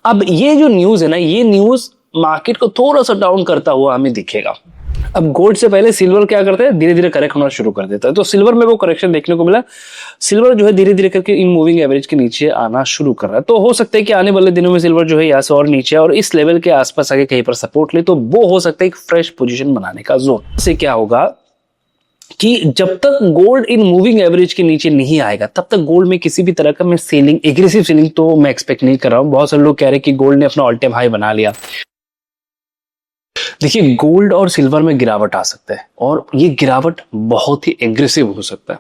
अब ये जो न्यूज है ना, ये न्यूज मार्केट को थोड़ा सा डाउन करता हुआ हमें दिखेगा। अब गोल्ड से पहले सिल्वर क्या करते हैं, धीरे धीरे करेक्ट होना शुरू कर देता है, तो सिल्वर में वो करेक्शन देखने को मिला। सिल्वर जो है धीरे धीरे करके इन मूविंग एवरेज के नीचे आना शुरू कर रहा है। तो हो सकता है कि आने वाले दिनों में सिल्वर जो है यहाँ से और नीचे और इस लेवल के आसपास आगे कहीं पर सपोर्ट ले, तो वो हो सकता है एक फ्रेश पोजीशन बनाने का जोन। से क्या होगा कि जब तक गोल्ड इन मूविंग एवरेज के नीचे नहीं आएगा तब तक गोल्ड में किसी भी तरह का मैं सेलिंग, एग्रेसिव सेलिंग तो मैं एक्सपेक्ट नहीं कर रहा हूं। बहुत सारे लोग कह रहे हैं कि गोल्ड ने अपना ऑल टाइम हाई बना लिया। देखिए, गोल्ड और सिल्वर में गिरावट आ सकता है और ये गिरावट बहुत ही एग्रेसिव हो सकता है।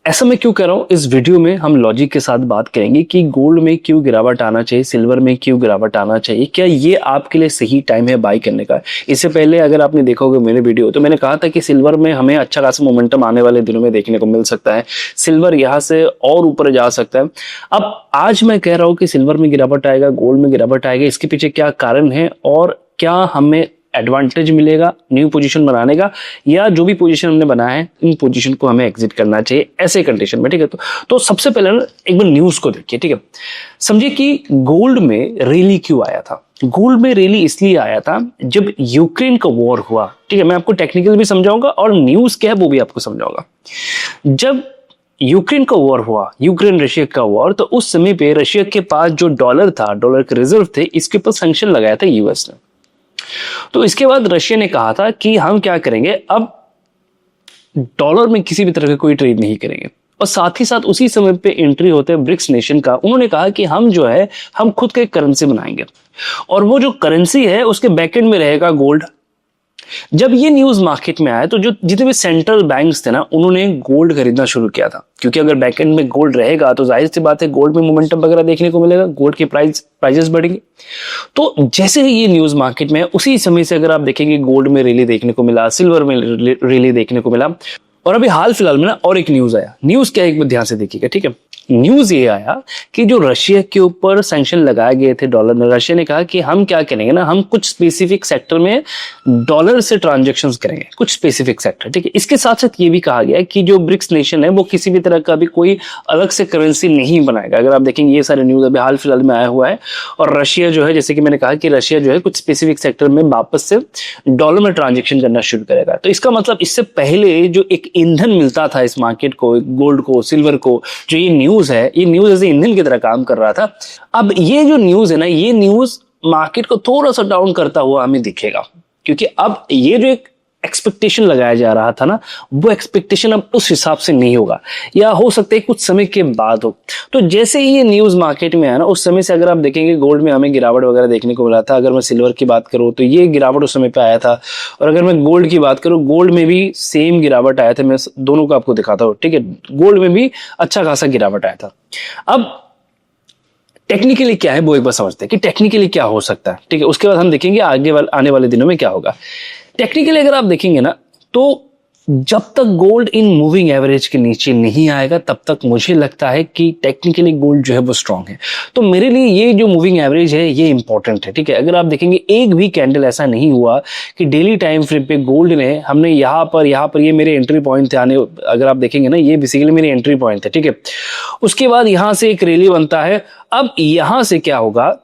ऐसा मैं क्यों कह रहा हूं, इस वीडियो में हम लॉजिक के साथ बात करेंगे कि गोल्ड में क्यों गिरावट आना चाहिए, सिल्वर में क्यों गिरावट आना चाहिए, क्या ये आपके लिए सही टाइम है बाई करने का। इससे पहले अगर आपने देखा होगा मेरे वीडियो, तो मैंने कहा था कि सिल्वर में हमें अच्छा खासा मोमेंटम आने वाले दिनों में देखने को मिल सकता है, सिल्वर यहां से और ऊपर जा सकता है। अब आज मैं कह रहा हूं कि सिल्वर में गिरावट आएगा, गोल्ड में गिरावट आएगा, इसके पीछे क्या कारण है और क्या हमें एडवांटेज मिलेगा न्यू पोजीशन बनाने का, या जो भी पोजीशन हमने बनाया है इन पोजीशन को हमें एग्जिट करना चाहिए ऐसे कंडीशन में। ठीक है, तो सबसे पहले ना एक बार न्यूज को देखिए। ठीक है, समझिए कि गोल्ड में रैली क्यों आया था। गोल्ड में रैली इसलिए आया था जब यूक्रेन का वॉर हुआ। ठीक है, मैं आपको टेक्निकल भी समझाऊंगा और न्यूज क्या है वो भी आपको समझाऊंगा। जब यूक्रेन का वॉर हुआ, यूक्रेन रशिया का वॉर, तो उस समय पे रशिया के पास जो डॉलर था, डॉलर के रिजर्व थे, इसके ऊपर सैंक्शन लगाया था यूएस ने। तो इसके बाद रशिया ने कहा था कि हम क्या करेंगे, अब डॉलर में किसी भी तरह का कोई ट्रेड नहीं करेंगे। और साथ ही साथ उसी समय पे एंट्री होते हैं ब्रिक्स नेशन का। उन्होंने कहा कि हम जो है हम खुद का एक करेंसी बनाएंगे और वो जो करेंसी है उसके बैकएंड में रहेगा गोल्ड। जब ये न्यूज मार्केट में आया तो जो जितने भी सेंट्रल बैंक्स थे ना, उन्होंने गोल्ड खरीदना शुरू किया था, क्योंकि अगर बैकएंड में गोल्ड रहेगा तो जाहिर सी बात है गोल्ड में मोमेंटम वगैरह देखने को मिलेगा, गोल्ड के प्राइजेस बढ़ेंगे। तो जैसे ही ये न्यूज मार्केट में है उसी समय से अगर आप देखेंगे गोल्ड में रैली देखने को मिला, सिल्वर में रैली देखने को मिला। और अभी हाल फिलहाल में ना और एक न्यूज आया। न्यूज क्या है एक बार ध्यान से देखिएगा। ठीक है, न्यूज ये आया कि जो रशिया के ऊपर सैंक्शन लगाए गए थे डॉलर में, रशिया ने कहा कि हम क्या करेंगे ना, हम कुछ स्पेसिफिक सेक्टर में डॉलर से ट्रांजैक्शंस करेंगे, कुछ स्पेसिफिक सेक्टर। ठीक है, इसके साथ साथ ये भी कहा गया है कि जो ब्रिक्स नेशन है वो किसी भी तरह का भी कोई अलग से करेंसी नहीं बनाएगा। अगर आप देखेंगे ये सारे न्यूज अभी हाल फिलहाल में आया हुआ है। और रशिया जो है, जैसे कि मैंने कहा कि रशिया जो है कुछ स्पेसिफिक सेक्टर में वापस से डॉलर में ट्रांजेक्शन करना शुरू करेगा। तो इसका मतलब इससे पहले जो एक ईंधन मिलता था इस मार्केट को, गोल्ड को, सिल्वर को, जो ये न्यूज है, ये न्यूज ऐसे ईंधन की तरह काम कर रहा था। अब ये जो न्यूज है ना, ये न्यूज मार्केट को थोड़ा सा डाउन करता हुआ हमें दिखेगा, क्योंकि अब ये जो एक एक्सपेक्टेशन लगाया जा रहा था ना, वो एक्सपेक्टेशन अब उस हिसाब से नहीं होगा, या हो सकता है कुछ समय के बाद हो। तो जैसे ही ये न्यूज मार्केट में आया ना, उस समय से अगर आप देखेंगे गोल्ड में हमें गिरावट वगैरह देखने को मिला था। अगर मैं सिल्वर की बात करूं तो ये गिरावट उस समय पे आया था, और अगर मैं गोल्ड की बात करूं, गोल्ड में भी सेम गिरावट आया था। मैं दोनों को आपको दिखाता हूं। ठीक है, गोल्ड में भी अच्छा खासा गिरावट आया था। अब टेक्निकली क्या है वो एक बार समझते हैं कि टेक्निकली क्या हो सकता है। ठीक है, उसके बाद हम देखेंगे आने वाले दिनों में क्या होगा। टेक्निकली अगर आप देखेंगे ना, तो जब तक गोल्ड इन मूविंग एवरेज के नीचे नहीं आएगा तब तक मुझे लगता है कि टेक्निकली गोल्ड जो है वो स्ट्रांग है। तो मेरे लिए ये जो मूविंग एवरेज है ये इंपॉर्टेंट है। ठीक है, अगर आप देखेंगे एक भी कैंडल ऐसा नहीं हुआ कि डेली टाइम फ्रेम पे गोल्ड ने, हमने यहाँ पर ये मेरे एंट्री पॉइंट थे आने, अगर आप देखेंगे ना ये बेसिकली मेरे एंट्री पॉइंट थे। ठीक है, उसके बाद यहां से एक रैली बनता है। अब यहां से क्या होगा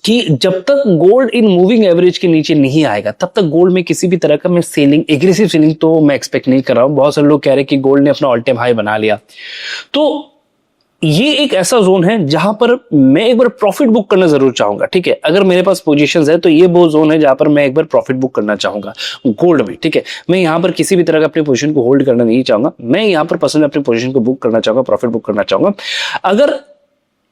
कि जब तक गोल्ड इन मूविंग एवरेज के नीचे नहीं आएगा तब तक गोल्ड में किसी भी तरह का मैं सेलिंग, एग्रेसिव सेलिंग तो मैं एक्सपेक्ट नहीं कर रहा हूं। बहुत सारे लोग कह रहे हैं कि गोल्ड ने अपना ऑल टाइम हाई बना लिया। तो ये एक ऐसा जोन है जहां पर मैं एक बार प्रॉफिट बुक करना जरूर चाहूंगा। ठीक है, अगर मेरे पास पोजीशंस है तो ये वो जोन है जहां पर मैं एक बार प्रॉफिट बुक करना चाहूंगा गोल्ड में। ठीक है, मैं यहां पर किसी भी तरह का अपनी पोजीशन को होल्ड करना नहीं चाहूंगा। मैं यहां पर पर्सनली अपनी पोजीशन को बुक करना चाहूंगा, प्रॉफिट बुक करना चाहूंगा। अगर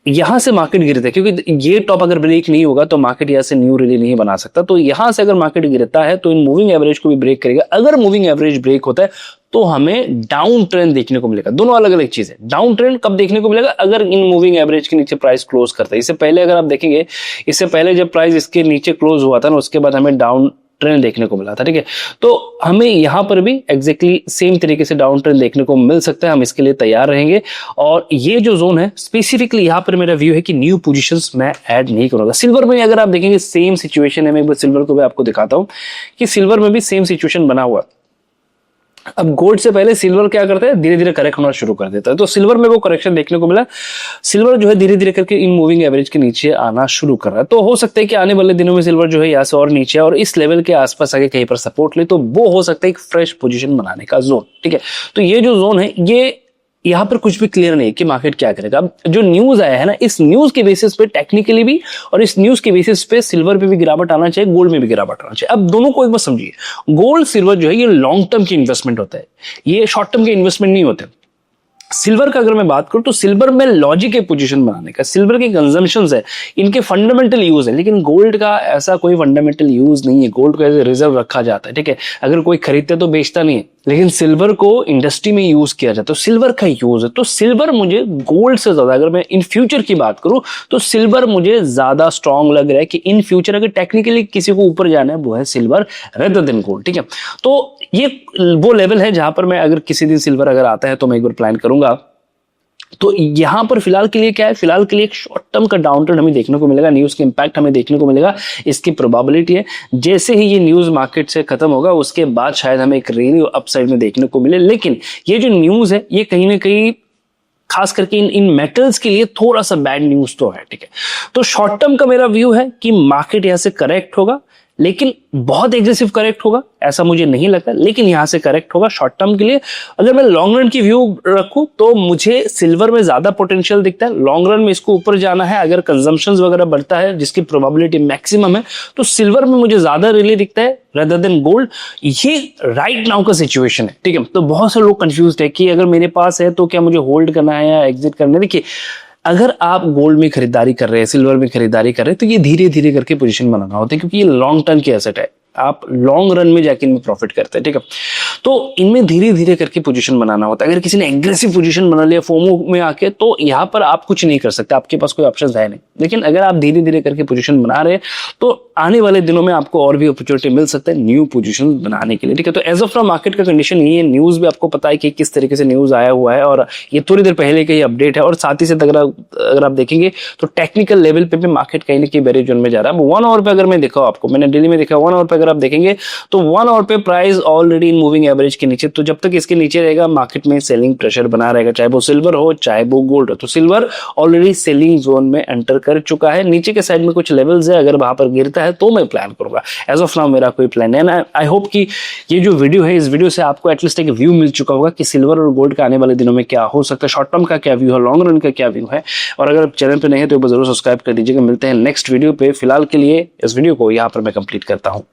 यहां से मार्केट गिरता है, क्योंकि ये टॉप अगर ब्रेक नहीं होगा तो मार्केट यहां से न्यू रैली नहीं बना सकता, तो यहां से अगर मार्केट गिरता है तो इन मूविंग एवरेज को भी ब्रेक करेगा। अगर मूविंग एवरेज ब्रेक होता है तो हमें डाउन ट्रेंड देखने को मिलेगा। दोनों अलग अलग चीज है। डाउन ट्रेंड कब देखने को मिलेगा, अगर इन मूविंग एवरेज के नीचे प्राइस क्लोज करता है। इससे पहले अगर आप देखेंगे, इससे पहले जब प्राइस इसके नीचे क्लोज हुआ था ना, उसके बाद हमें डाउन ट्रेंड देखने को मिला था। ठीक है, तो हमें यहां पर भी एग्जैक्टली सेम तरीके से डाउन ट्रेंड देखने को मिल सकता है। हम इसके लिए तैयार रहेंगे। और ये जो जोन है स्पेसिफिकली यहां पर मेरा व्यू है कि न्यू पोजीशंस मैं ऐड नहीं करूंगा। सिल्वर में अगर आप देखेंगे सेम सिचुएशन है। मैं एक बार सिल्वर को भी आपको दिखाता हूं कि सिल्वर में भी सेम सिचुएशन बना हुआ है। अब गोल्ड से पहले सिल्वर क्या करता है, धीरे धीरे करेक्ट होना शुरू कर देता है, तो सिल्वर में वो करेक्शन देखने को मिला। सिल्वर जो है धीरे धीरे करके इन मूविंग एवरेज के नीचे आना शुरू कर रहा है, तो हो सकता है कि आने वाले दिनों में सिल्वर जो है यहाँ से और नीचे और इस लेवल के आसपास आगे कहीं पर सपोर्ट ले, तो वो हो सकता है एक फ्रेश पोजीशन बनाने का जोन। ठीक है, तो ये जो जोन है, ये यहाँ पर कुछ भी क्लियर नहीं कि मार्केट क्या करेगा। अब जो न्यूज आया है ना, इस न्यूज के बेसिस पे टेक्निकली भी और इस न्यूज के बेसिस पे सिल्वर पे भी गिरावट आना चाहिए, गोल्ड में भी गिरावट आना चाहिए। अब दोनों को एक बार समझिए, गोल्ड सिल्वर जो है ये लॉन्ग टर्म की इन्वेस्टमेंट होता है, ये शॉर्ट टर्म के इन्वेस्टमेंट नहीं होते। सिल्वर का अगर मैं बात करूं तो सिल्वर में लॉजिक है पोजीशन बनाने का, सिल्वर के कंजम्पशंस है, इनके फंडामेंटल यूज है, लेकिन गोल्ड का ऐसा कोई फंडामेंटल यूज नहीं है। गोल्ड को एज ए रिजर्व रखा जाता है, ठीक है, अगर कोई खरीदते तो बेचता नहीं है, लेकिन सिल्वर को इंडस्ट्री में यूज किया जाता है, तो सिल्वर का यूज है। तो सिल्वर मुझे गोल्ड से ज्यादा, अगर मैं इन फ्यूचर की बात करूं तो सिल्वर मुझे ज्यादा स्ट्रांग लग रहा है कि इन फ्यूचर अगर टेक्निकली किसी को ऊपर जाना है वो है सिल्वर रेदर देन गोल्ड। ठीक है, तो ये वो लेवल है जहां पर मैं अगर किसी दिन सिल्वर अगर आता है तो मैं एक बार प्लान करूंगा। तो यहां पर फिलहाल के लिए क्या है, फिलहाल के लिए एक शॉर्ट टर्म का डाउन ट्रेंड हमें देखने को मिलेगा, न्यूज के इंपैक्ट हमें देखने को मिलेगा, इसकी प्रोबेबिलिटी है जैसे ही ये न्यूज मार्केट से खत्म होगा उसके बाद शायद हमें एक रियली अपसाइड में देखने को मिले। लेकिन ये जो न्यूज है ये कहीं ना कहीं खास करके इन मेटल्स के लिए थोड़ा सा बैड न्यूज तो है। ठीक है, तो शॉर्ट टर्म का मेरा व्यू है कि मार्केट यहां से करेक्ट होगा, लेकिन बहुत एग्रेसिव करेक्ट होगा ऐसा मुझे नहीं लगता, लेकिन यहां से करेक्ट होगा शॉर्ट टर्म के लिए। अगर मैं लॉन्ग रन की व्यू रखूं तो मुझे सिल्वर में ज्यादा पोटेंशियल दिखता है, लॉन्ग रन में इसको ऊपर जाना है, अगर कंजम्पशन वगैरह बढ़ता है जिसकी प्रोबेबिलिटी मैक्सिमम है तो सिल्वर में मुझे ज्यादा रिले दिखता है रेदर देन गोल्ड। ये राइट नाउ का सिचुएशन है। ठीक है, तो बहुत से लोग कंफ्यूज्ड है कि अगर मेरे पास है तो क्या मुझे होल्ड करना है या एग्जिट करना है। देखिए, अगर आप गोल्ड में खरीदारी कर रहे हैं, सिल्वर में खरीदारी कर रहे हैं, तो ये धीरे धीरे करके पोजीशन बनाना होता है, क्योंकि ये लॉन्ग टर्म की एसेट है, आप लॉन्ग रन में जाके इनमें प्रॉफिट करते हैं। ठीक है, तो इनमें धीरे धीरे करके पोजीशन बनाना होता है। अगर किसी ने एग्रेसिव पोजीशन बना लिया फोमो में आके तो यहां पर आप कुछ नहीं कर सकते, आपके पास कोई ऑप्शन है नहीं। लेकिन अगर आप धीरे धीरे करके पोजीशन बना रहे हैं तो आने वाले दिनों में आपको और भी अपॉर्चुनिटी मिल सकता है न्यू पोजीशन बनाने के लिए। ठीक है, तो एज ऑफ नाउ मार्केट का कंडीशन ये है, न्यूज भी आपको पता है कि किस तरीके से न्यूज आया हुआ है और ये थोड़ी देर पहले का ही अपडेट है, और साथ ही साथ अगर आप देखेंगे तो टेक्निकल लेवल पे भी मार्केट कहीं ना कहीं बेरिश जोन में जा रहा है। 1 आवर पे अगर मैं देखा, आपको मैंने डेली में देखा, 1 आवर पे अगर आप देखेंगे तो 1 आवर पे price already in moving average के नीचे, तो जब तक इसके नीचे रहेगा मार्केट में सेलिंग प्रेशर बना रहेगा, चाहे वो सिल्वर हो चाहे वो गोल्ड हो। तो सिल्वर ऑलरेडी सेलिंग जोन में एंटर कर चुका है, नीचे के साइड में कुछ लेवल्स है, अगर वहां पर गिरता है तो मैं प्लान करूंगा। एज ऑफ नाउ मेरा कोई प्लान है। आई होप कि ये जो वीडियो है, इस वीडियो से आपको एटलीस्ट एक व्यू मिल चुका होगा कि सिल्वर और गोल्ड का आने वाले दिनों में क्या हो सकता है, शॉर्ट टर्म का क्या व्यू है, लॉन्ग रन का क्या व्यू है। और अगर आप चैनल पे नहीं है तो जरूर सब्सक्राइब कर दीजिएगा। मिलते हैं नेक्स्ट वीडियो पे, फिलहाल के लिए इस वीडियो को यहाँ पर मैं कंप्लीट करता हूँ।